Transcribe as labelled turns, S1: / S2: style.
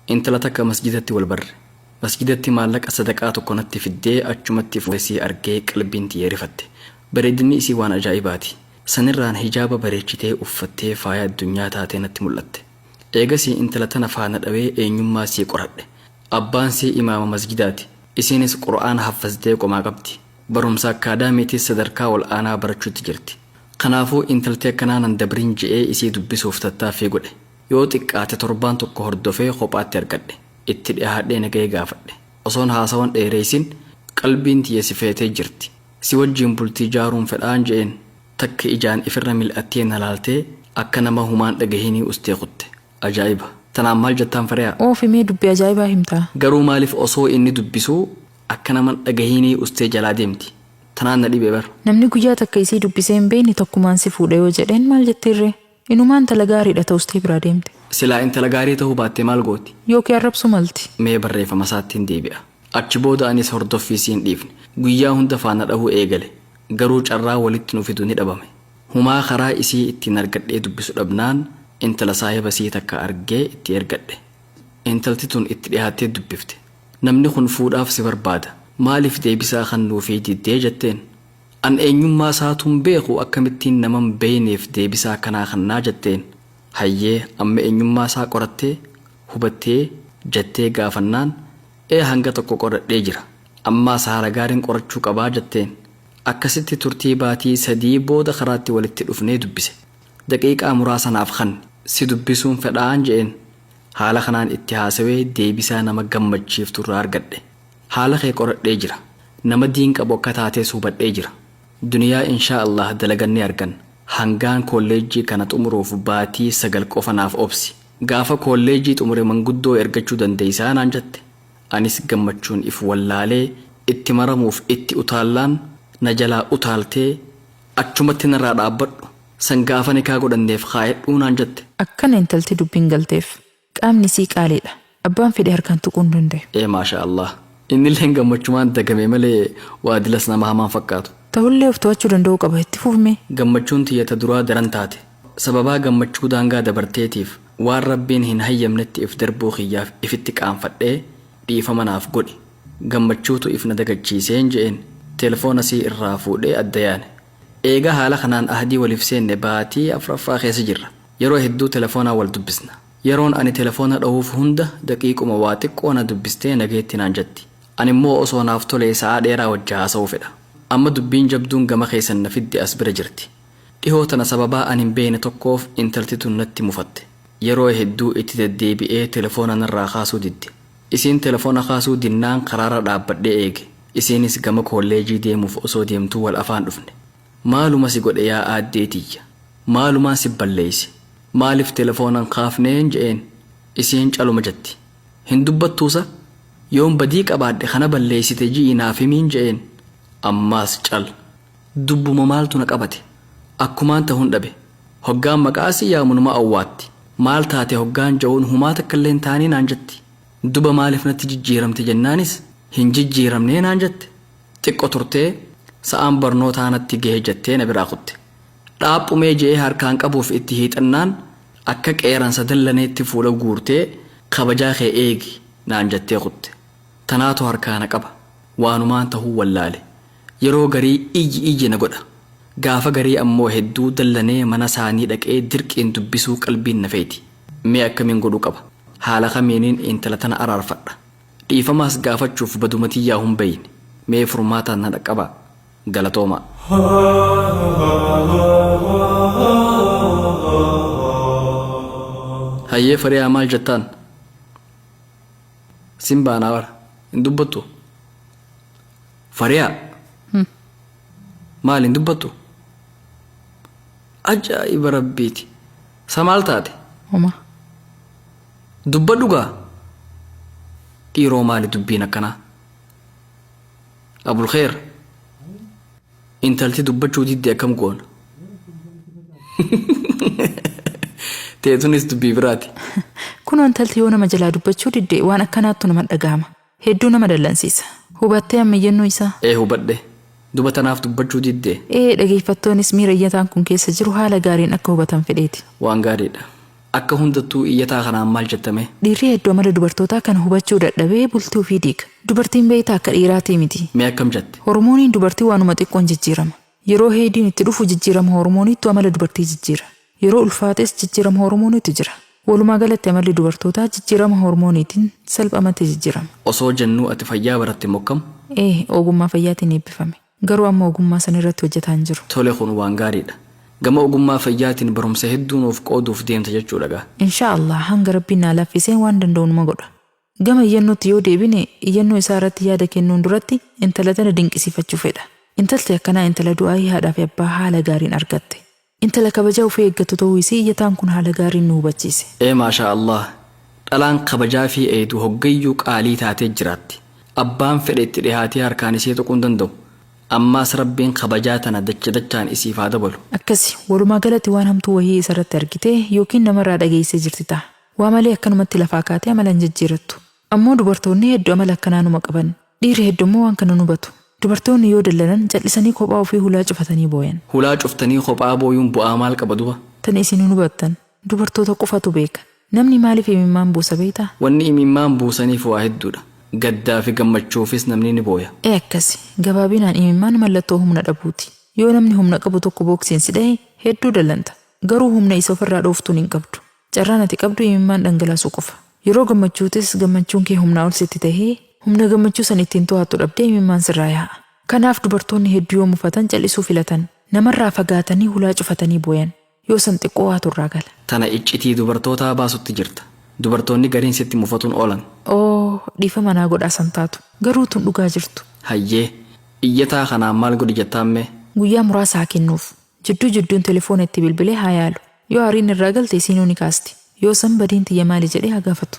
S1: intala takka masjidatti wal barre. Masjidatti maallaqa sadaqaa tokko natti fiddee achumatti fuudhee argee qalbiin tiyee rifatte. Bareedinni isii waan ajaa'ibaati. Sanirraan hijaaba bareechitee uffattee faaya addunyaa taatee natti mul'atte. Eegasii intala tana faana dhawee eenyummaa isii qoradhe. Abbaan isii imaama masjidaati. Isiinis qura'aana haffaztee qomaa qabdi. Barumsa akkaadaamiitis sadarkaa ol aanaa barachuutti jirti. Kanaafuu intaltee akkanaa nan dabriin je'ee isii dubbisuuf tattaaffii godhe. Yoo xiqqaate torbaan tokko hordofee kophaatti argadhe. Itti dhiyaadhee nagahee gaafadhe. Osoon haasawan dheereessin qalbiin tiyee si feetee jirti. Si wajjiin bultii jaaruun fedhaan je'een takka ijaan ifirra mil'attee na laaltee akka nama humaan dhagahinii ustee kutte. Ajaa'iba! Tanaan maal jettaan Fariyaa?
S2: Oofimee dubbii ajaa'ibaa himtaa.
S1: Garuu maaliif osoo inni dubbisuu akka nama dhagahinii ustee jalaa deemti? Tanaan na dhibee bara.
S2: Namni guyyaa takka isii dubbisee hin beekne tokkumaan si fuudhe yoo jedheen maal jettiirree? Inumaan intala gaariidha ta'ustee biraa deemte.
S1: Silaa intala gaarii ta'uu baattee maal gooti?
S2: Yookiin arrabsu malti.
S1: Mee barreeffama isaatti hin deebi'a. Achi booda anis hordoffii siin dhiifne. Guyyaa hunda faana dhahuu eegale. Garuu carraa walitti nu fidu ni dhabame. Humaa karaa isii ittiin argadhee dubbisu dhabnaan intala saahiba sii takka argee itti ergadhe. Intalti tun itti dhiyaattee dubbifte. Namni kun fuudhaaf si barbaada. Maaliif deebisaa kan nuufii diddee jetteen? An eenyummaa isaatuun beeku akkamittiin naman beeyneef deebisaa kanaa kannaa jetteen. Hayyee amma eenyummaa isaa qorattee hubattee jettee gaafannaan hanga tokko qoradhee jira. Ammaa haala gaariin qorachuu qabaa jetteen. Akkasitti turtii baatii 3 booda karaatti walitti dhufnee dubbise. Daqiiqaa muraasanaaf kan si dubbisuun fedhaan je'een. Haala kanaan itti haasawee deebisaa nama gammachiiftu irraa argadhe. Haala kee qoradhee jira. Nama diin qabu akka taatees hubadhee jira. Duniyaa inshaa Allah dalagannee argan. Hangaan kolleejjii kana xumuruuf baatii 9 qofa naaf obsi. Gaafa kolleejjii xumure manguddoo ergachuu dandeessaa naan jette. Anis gammachuun if wallaalee itti maramuuf itti utaallaan na jalaa utaaltee achumatti narraa dhaabbadhu. San gaafa nikaa godhanneef kaayedhuu naan jette.
S2: Akkana intalti dubbiin galteef qaamni sii qaaliidha. Abbaan fedhe harkaan tuquun danda'e.
S1: Maasha Allah. Innillee gammachumaan dagamee malee waa dilas nama hamaan fakkaatu.
S2: Ta'ullee of to'achuu danda'uu qaba itti fufme.
S1: Gammachuun tiyyata duraa daran taate. Sababaa gammachuu daangaa dabarteetiif waan rabbiin hin hayyamnetti if darbuu kiyyaaf ifitti qaanfadhee dhiifama naaf godhi. Gammachuutu if na dagachiiseen je'een telefoona sii irraa fuudhee adda yaane. Eegaa haala kanaan ahdii waliif seenne baatii 4ffaa keessa jirra. Yeroo hedduu telefoonaa wal dubbisna. Yeroon ani telefoona dha'uuf hunda daqiiquma waa xiqqoo na dubbistee nageetti naan jetti. Ani immoo osoo naaf tolee sa'aa dheeraa wajji haasa'uu fedha. Amma dubbiin jabduun gama keessan na fidde as bira jirti. Dhihoo tana sababaa ani hin beekne tokkoof intalti tun natti mufatte. Yeroo hedduu itti deddeebi'ee telefoona narraa kaasuu didde. Isiin telefoona kaasuu dinnaan karaara dhaabbadhee eege. Isiinis gama kolleejii deemuuf osoo deemtuu wal afaan dhufne. Maaluma si godhe yaa aaddeetiyya? Maalumaan si balleeyse? Maaliif telefoonan kaafneen je'een? Isiin caluma jetti. Hin dubbattuusa? Yoon badii qabaadhe kana balleessite ji'i naaf himiin je'een. Ammaas cal. Dubbuma maaltu na qabate? Akkumaan ta'uun dhabe. Hoggaan maqaasii yaamunuma awwaatti. Maal taate hoggaan ja'uun humaa takkaillee hin taanii naan jetti. Duba maaliif natti jijjiiramte jennaanis hin jijjiiramnee naan jette. Xiqqo turtee sa'aan barnootaa natti gahee jettee na biraa kutte. Dhaaphumee je'ee harkaan qabuuf itti hiixannaan akka qeeransa dallaneetti fuula guurtee kabajaa kee eegi naan jettee kutte. Tanaatu harkaana qaba. Waanumaan tahuu wallaale. Yeroo garii iyyi na godha. Gaafa garii ammoo hedduu dallanee mana isaanii dhaqee dirqiin dubbisuu qalbiin na feeti. Mee akkamiin godhuu qaba? Haala kamiiniin intala tana araarfadha. Dhiifamaas gaafachuuf badumatiyyaa hin bayne. Mee furmaataan na dhaqqaba. Galatooma. Hayyee Fariyaa maal jettaan? Simbaanaa wara. Hin dubbattu? Fariyaa. Maal hin dubbattu? Ajaa'iba rabbiiti. Samaal taate?
S2: Homa.
S1: Dubbadhu gaa? Dhiiroo maali dubbiin akkanaa? Abul Kheer. Intalti dubbachuu didde akkam goona? Teetunis dubbii biraati.
S2: Kun intalti yoo nama jalaa dubbachuu didde waan akkanaattu nama dhagahama. Hedduu nama dallansiisa. Hubattee amma yennuu isaa?
S1: Hubadhe. Duba tanaaf dubbachuu diddee?
S2: Dhageeffattoonnis miira iyyataan kun keessa jiru haala gaariin akka hubatan fedheeti.
S1: Waan gaariidha. Akka hundattuu iyyataa kanaan maal jettame?
S2: Dhiirri hedduu amala dubartootaa kana hubachuu dadhabee bultii ofii diiga. Dubartiin beektaa akka dhiiraatii miti.
S1: Mee akkam jette?
S2: Hormooniin dubartii waanuma xiqqoon jijjiirama. Yeroo heediin itti dhufu jijjiirama hormooniitu amala dubartii jijjiira. Yeroo ulfaates jijjiirama hormooniitu jira. Walumaa galatti amalli dubartootaa jijjiirama hormooniitiin salphamatti jijjiirama.
S1: Osoo jennuu ati fayyaa baratte mokkam?
S2: Ogummaa fayyaatiin eebbifame. Garuu amma ogummaa san irratti hojjetaa hin jiru.
S1: Tole kun waan gaariidha. Gama ogummaa fayyaatiin barumsa hedduu nuuf qooduuf deemta jechuudha.
S2: Inshaallah hanga rabbiin naa laaffiseen waan danda'u numa godha. Gama iyyannootti yoo deebine iyyannoo isaa irratti yaada kennuun duratti intala tana dinqisiifachuu fedha. Intalti akkanaa intala du'aayii haadhaa fi abbaa haala gaariin argatte. Intala kabajaa ofii eeggatu ta'uu isii iyyataan kun haala gaariin nu hubachiise.
S1: Maashaa Allah. Dhalaan kabajaa fi eedu hoggayyuu qaalii taatee jiraatti. Abbaan fedhe itti dhihaatee harkaan isee tuquu hin danda'u. Ammaas rabbiin kabajaa tana dachaan isiif haa dabalu.
S2: Akkasi walumaa galatti waan hamtuu wayii isarratti argite yookiin namarraa dhageessee jirti ta'a. Waa malee akkanumatti lafaa kaatee amala hin jijjiirattu. Ammoo dubartoonni hedduu amala akkanaa numa qaban. Dhiirri heddummoo waan kana hubatu. Dubartoonni yoo dallanan callisanii kophaa ofii hulaa cufatanii booyan.
S1: Hulaa cuftanii kophaa booyuun bu'aa maal qaba duba?
S2: Tan isin hubattan dubartoota qofatu beeka. Namni maaliif imimmaan buusa beektaa?
S1: Wanni imimmaan buusaniif waa hedduudha. Gaddaa fi gammachuufis namni ni booya.
S2: Akkasi gabaabinaan imimmaan mallattoo humna dhabuuti. Yoo namni humna qabu tokko booksiin si dhahe hedduu dallanta. Garuu humna isa ofirraa dhooftuun hin qabdu. Carraan ati qabdu imimmaan dhangalaasuu qofa. Yeroo gammachuutis gammachuun kee humnaa ol sitti tahee humna gammachuu san ittiin to'attu dhabdee imimmaan sirraa yaa'a. Kanaaf dubartoonni hedduu yoo mufatan callisuu filatan. Namarraa fagaatanii hulaa cufatanii booyan. Yoo san xiqqoo waa turraa gala.
S1: Tana iccitii dubartootaa baasutti jirta. Dubartoonni gariin sitti mufatuun oolan.
S2: Dhiifama naa godhaa san taatu. Garuu tun dhugaa jirtu.
S1: Hayyee iyyataa kanaan maal godhi jettaamme?
S2: Guyyaa muraasa haa kennuuf. Jidduun telefoona itti bilbilee haa yaalu. Yoo aariin irraa galte isiinuu ni kaasti. Yoo san badiin tiyya maali jedhee haa gaafatu.